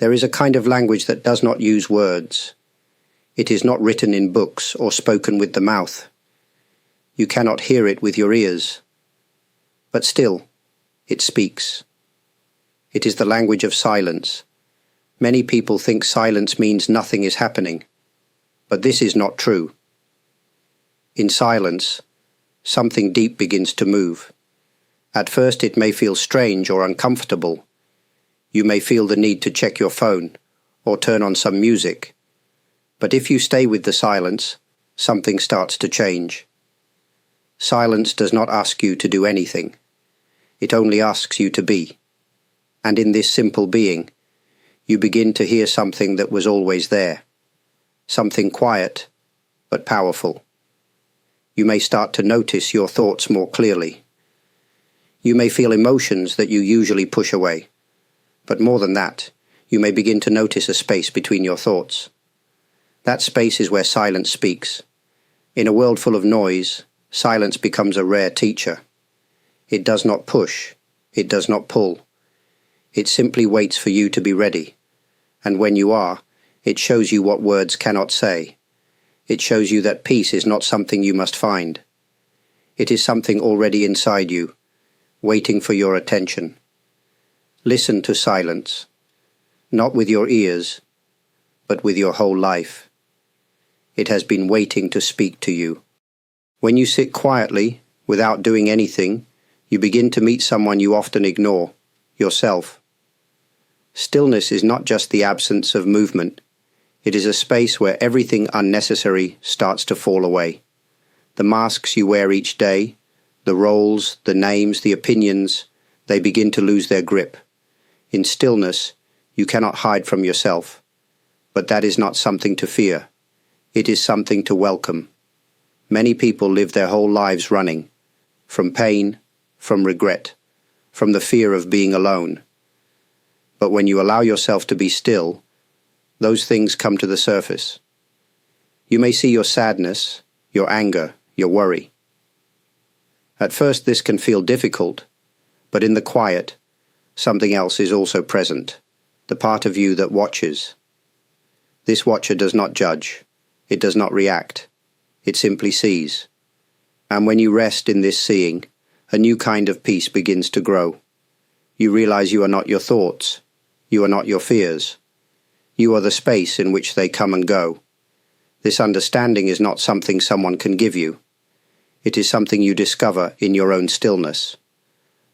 There is a kind of language that does not use words. It is not written in books or spoken with the mouth. You cannot hear it with your ears. But still, it speaks. It is the language of silence. Many people think silence means nothing is happening, but this is not true. In silence, something deep begins to move. At first it may feel strange or uncomfortable. You may feel the need to check your phone or turn on some music. But if you stay with the silence, something starts to change. Silence does not ask you to do anything. It only asks you to be. And in this simple being, you begin to hear something that was always there. Something quiet, but powerful. You may start to notice your thoughts more clearly. You may feel emotions that you usually push away. But more than that, you may begin to notice a space between your thoughts. That space is where silence speaks. In a world full of noise, silence becomes a rare teacher. It does not push. It does not pull. It simply waits for you to be ready. And when you are, it shows you what words cannot say. It shows you that peace is not something you must find. It is something already inside you, waiting for your attention. Listen to silence, not with your ears, but with your whole life. It has been waiting to speak to you. When you sit quietly, without doing anything, you begin to meet someone you often ignore, yourself. Stillness is not just the absence of movement. It is a space where everything unnecessary starts to fall away. The masks you wear each day, the roles, the names, the opinions, they begin to lose their grip. In stillness, you cannot hide from yourself. But that is not something to fear. It is something to welcome. Many people live their whole lives running, from pain, from regret, from the fear of being alone. But when you allow yourself to be still, those things come to the surface. You may see your sadness, your anger, your worry. At first this can feel difficult, but in the quiet, something else is also present, the part of you that watches. This watcher does not judge. It does not react. It simply sees. And when you rest in this seeing, a new kind of peace begins to grow. You realize you are not your thoughts. You are not your fears. You are the space in which they come and go. This understanding is not something someone can give you. It is something you discover in your own stillness.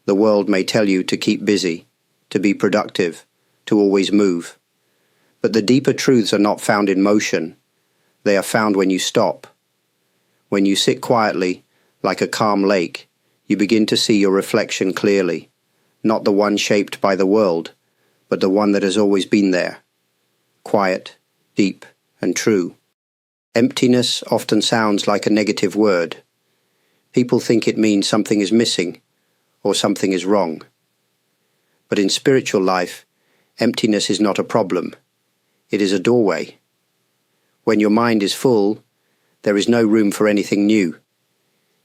The world may tell you to keep busy, to be productive, to always move. But the deeper truths are not found in motion. They are found when you stop. When you sit quietly, like a calm lake, you begin to see your reflection clearly, not the one shaped by the world, but the one that has always been there. Quiet, deep, and true. Emptiness often sounds like a negative word. People think it means something is missing, or something is wrong. But in spiritual life, emptiness is not a problem. It is a doorway. When your mind is full, there is no room for anything new.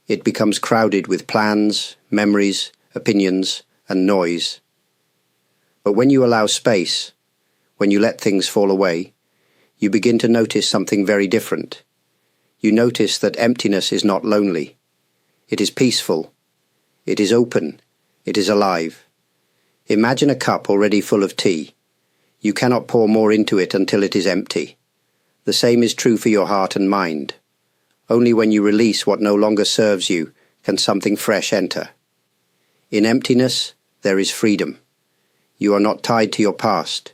It becomes crowded with plans, memories, opinions, and noise. But when you allow space, when you let things fall away, you begin to notice something very different. You notice that emptiness is not lonely. It is peaceful. It is open. It is alive. Imagine a cup already full of tea. You cannot pour more into it until it is empty. The same is true for your heart and mind. Only when you release what no longer serves you can something fresh enter. In emptiness, there is freedom. You are not tied to your past.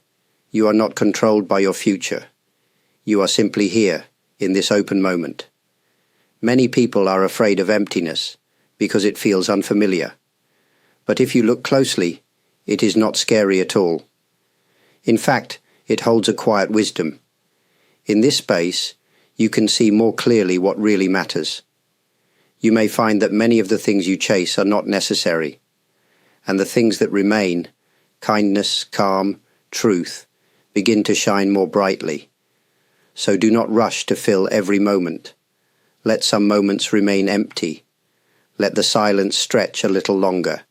You are not controlled by your future. You are simply here, in this open moment. Many people are afraid of emptiness because it feels unfamiliar. But if you look closely, it is not scary at all. In fact, it holds a quiet wisdom. In this space, you can see more clearly what really matters. You may find that many of the things you chase are not necessary, and the things that remain, kindness, calm, truth, begin to shine more brightly. So do not rush to fill every moment. Let some moments remain empty. Let the silence stretch a little longer.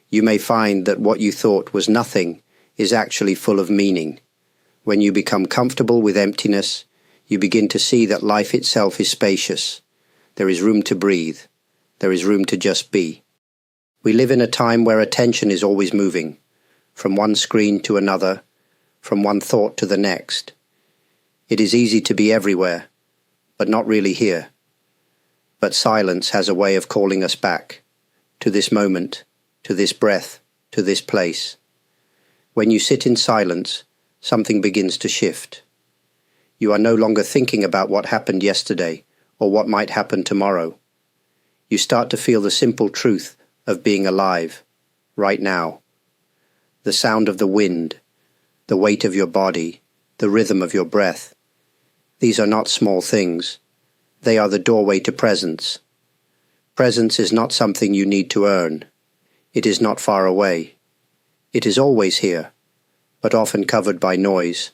You may find that what you thought was nothing is actually full of meaning. When you become comfortable with emptiness, you begin to see that life itself is spacious. There is room to breathe. There is room to just be. We live in a time where attention is always moving, from one screen to another, from one thought to the next. It is easy to be everywhere, but not really here. But silence has a way of calling us back, to this moment, to this breath, to this place. When you sit in silence, something begins to shift. You are no longer thinking about what happened yesterday or what might happen tomorrow. You start to feel the simple truth of being alive, right now. The sound of the wind, the weight of your body, the rhythm of your breath. These are not small things. They are the doorway to presence. Presence is not something you need to earn. It is not far away. It is always here, but often covered by noise.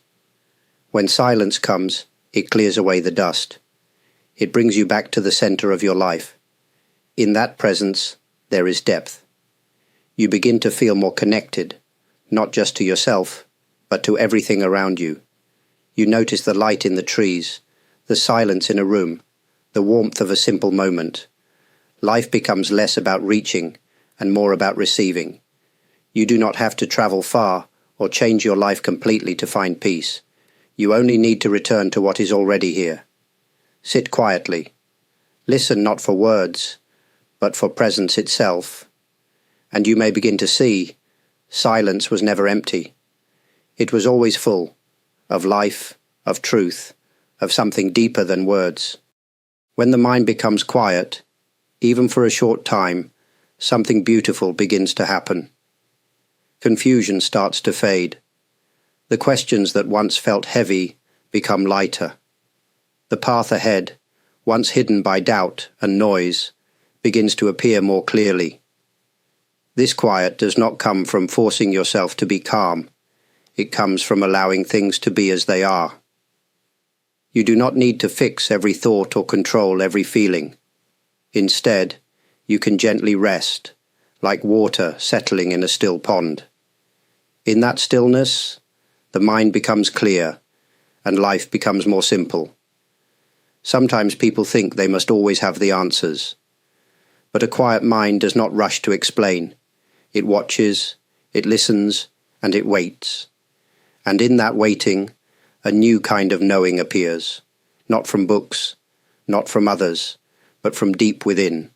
When silence comes, it clears away the dust. It brings you back to the center of your life. In that presence, there is depth. You begin to feel more connected, not just to yourself, but to everything around you. You notice the light in the trees, the silence in a room, the warmth of a simple moment. Life becomes less about reaching and more about receiving. You do not have to travel far or change your life completely to find peace. You only need to return to what is already here. Sit quietly. Listen not for words, but for presence itself. And you may begin to see, silence was never empty. It was always full, of life, of truth, of something deeper than words. When the mind becomes quiet, even for a short time, something beautiful begins to happen. Confusion starts to fade. The questions that once felt heavy become lighter. The path ahead, once hidden by doubt and noise, begins to appear more clearly. This quiet does not come from forcing yourself to be calm. It comes from allowing things to be as they are. You do not need to fix every thought or control every feeling. Instead, you can gently rest, like water settling in a still pond. In that stillness, the mind becomes clear, and life becomes more simple. Sometimes people think they must always have the answers. But a quiet mind does not rush to explain. It watches, it listens, and it waits. And in that waiting, a new kind of knowing appears, not from books, not from others, but from deep within.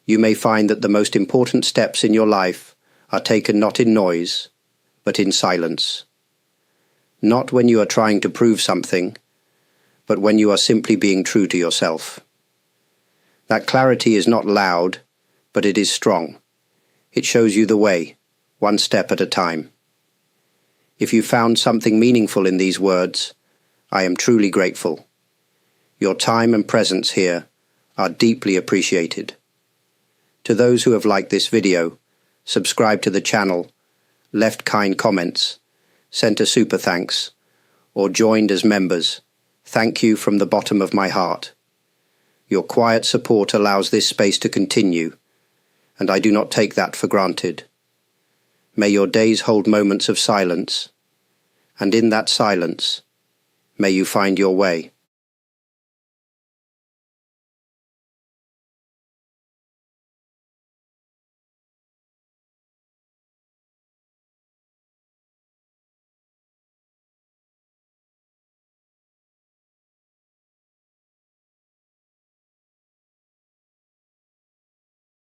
You may find that the most important steps in your life are taken not in noise, but in silence. Not when you are trying to prove something, but when you are simply being true to yourself. That clarity is not loud, but it is strong. It shows you the way, one step at a time. If you found something meaningful in these words, I am truly grateful. Your time and presence here are deeply appreciated. To those who have liked this video, subscribed to the channel, left kind comments, sent a super thanks, or joined as members, thank you from the bottom of my heart. Your quiet support allows this space to continue, and I do not take that for granted. May your days hold moments of silence, and in that silence, may you find your way.